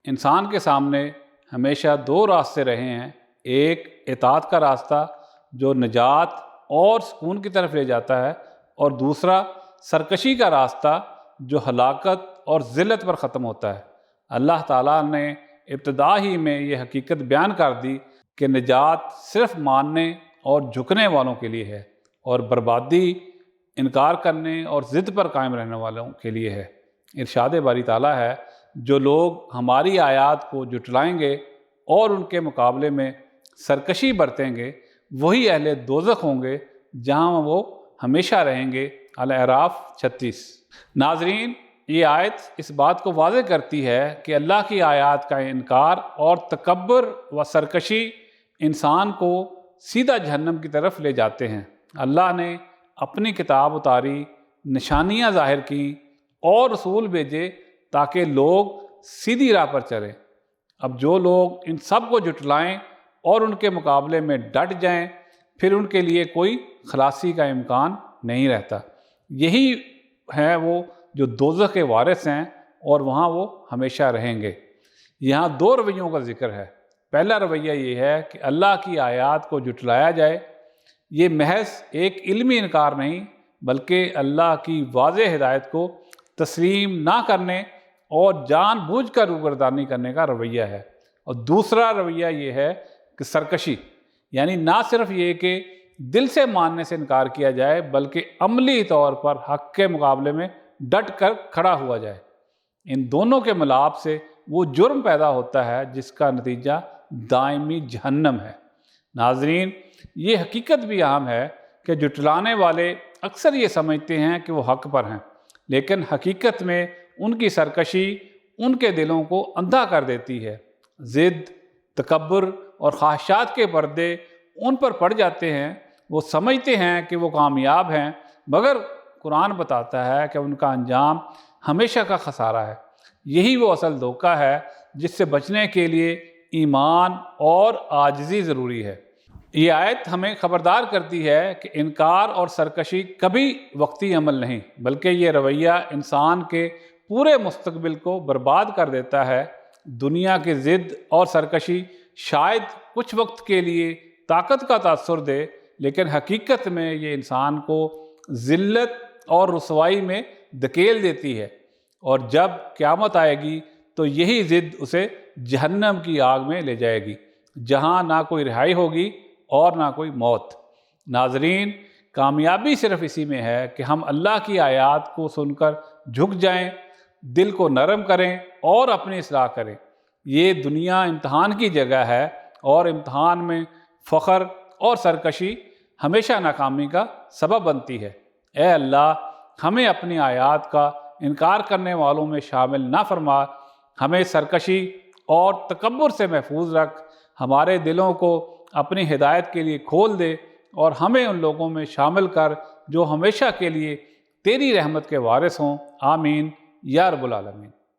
انسان کے سامنے ہمیشہ دو راستے رہے ہیں، ایک اطاعت کا راستہ جو نجات اور سکون کی طرف لے جاتا ہے، اور دوسرا سرکشی کا راستہ جو ہلاکت اور ذلت پر ختم ہوتا ہے۔ اللہ تعالیٰ نے ابتدا ہی میں یہ حقیقت بیان کر دی کہ نجات صرف ماننے اور جھکنے والوں کے لیے ہے، اور بربادی انکار کرنے اور ضد پر قائم رہنے والوں کے لیے ہے۔ ارشاد باری تعالیٰ ہے، جو لوگ ہماری آیات کو جھٹلائیں گے اور ان کے مقابلے میں سرکشی برتیں گے، وہی اہل دوزخ ہوں گے جہاں وہ ہمیشہ رہیں گے۔ الاعراف 36۔ ناظرین، یہ آیت اس بات کو واضح کرتی ہے کہ اللہ کی آیات کا انکار اور تکبر و سرکشی انسان کو سیدھا جہنم کی طرف لے جاتے ہیں۔ اللہ نے اپنی کتاب اتاری، نشانیاں ظاہر کیں اور رسول بھیجے تاکہ لوگ سیدھی راہ پر چلیں۔ اب جو لوگ ان سب کو جھٹلائیں اور ان کے مقابلے میں ڈٹ جائیں، پھر ان کے لیے کوئی خلاصی کا امکان نہیں رہتا۔ یہی ہیں وہ جو دوزخ کے وارث ہیں اور وہاں وہ ہمیشہ رہیں گے۔ یہاں دو رویوں کا ذکر ہے۔ پہلا رویہ یہ ہے کہ اللہ کی آیات کو جھٹلایا جائے۔ یہ محض ایک علمی انکار نہیں، بلکہ اللہ کی واضح ہدایت کو تسلیم نہ کرنے اور جان بوجھ کر روگردانی کرنے کا رویہ ہے۔ اور دوسرا رویہ یہ ہے کہ سرکشی، یعنی نہ صرف یہ کہ دل سے ماننے سے انکار کیا جائے، بلکہ عملی طور پر حق کے مقابلے میں ڈٹ کر کھڑا ہوا جائے۔ ان دونوں کے ملاپ سے وہ جرم پیدا ہوتا ہے جس کا نتیجہ دائمی جہنم ہے۔ ناظرین، یہ حقیقت بھی اہم ہے کہ جھٹلانے والے اکثر یہ سمجھتے ہیں کہ وہ حق پر ہیں، لیکن حقیقت میں ان کی سرکشی ان کے دلوں کو اندھا کر دیتی ہے۔ ضد، تکبر اور خواہشات کے پردے ان پر پڑ جاتے ہیں۔ وہ سمجھتے ہیں کہ وہ کامیاب ہیں، مگر قرآن بتاتا ہے کہ ان کا انجام ہمیشہ کا خسارہ ہے۔ یہی وہ اصل دھوکہ ہے جس سے بچنے کے لیے ایمان اور عاجزی ضروری ہے۔ یہ آیت ہمیں خبردار کرتی ہے کہ انکار اور سرکشی کبھی وقتی عمل نہیں، بلکہ یہ رویہ انسان کے پورے مستقبل کو برباد کر دیتا ہے۔ دنیا کی ضد اور سرکشی شاید کچھ وقت کے لیے طاقت کا تاثر دے، لیکن حقیقت میں یہ انسان کو ذلت اور رسوائی میں دھکیل دیتی ہے، اور جب قیامت آئے گی تو یہی ضد اسے جہنم کی آگ میں لے جائے گی، جہاں نہ کوئی رہائی ہوگی اور نہ کوئی موت۔ ناظرین، کامیابی صرف اسی میں ہے کہ ہم اللہ کی آیات کو سن کر جھک جائیں، دل کو نرم کریں اور اپنی اصلاح کریں۔ یہ دنیا امتحان کی جگہ ہے، اور امتحان میں فخر اور سرکشی ہمیشہ ناکامی کا سبب بنتی ہے۔ اے اللہ، ہمیں اپنی آیات کا انکار کرنے والوں میں شامل نہ فرما، ہمیں سرکشی اور تکبر سے محفوظ رکھ، ہمارے دلوں کو اپنی ہدایت کے لیے کھول دے، اور ہمیں ان لوگوں میں شامل کر جو ہمیشہ کے لیے تیری رحمت کے وارث ہوں۔ آمین یا رب العالمین۔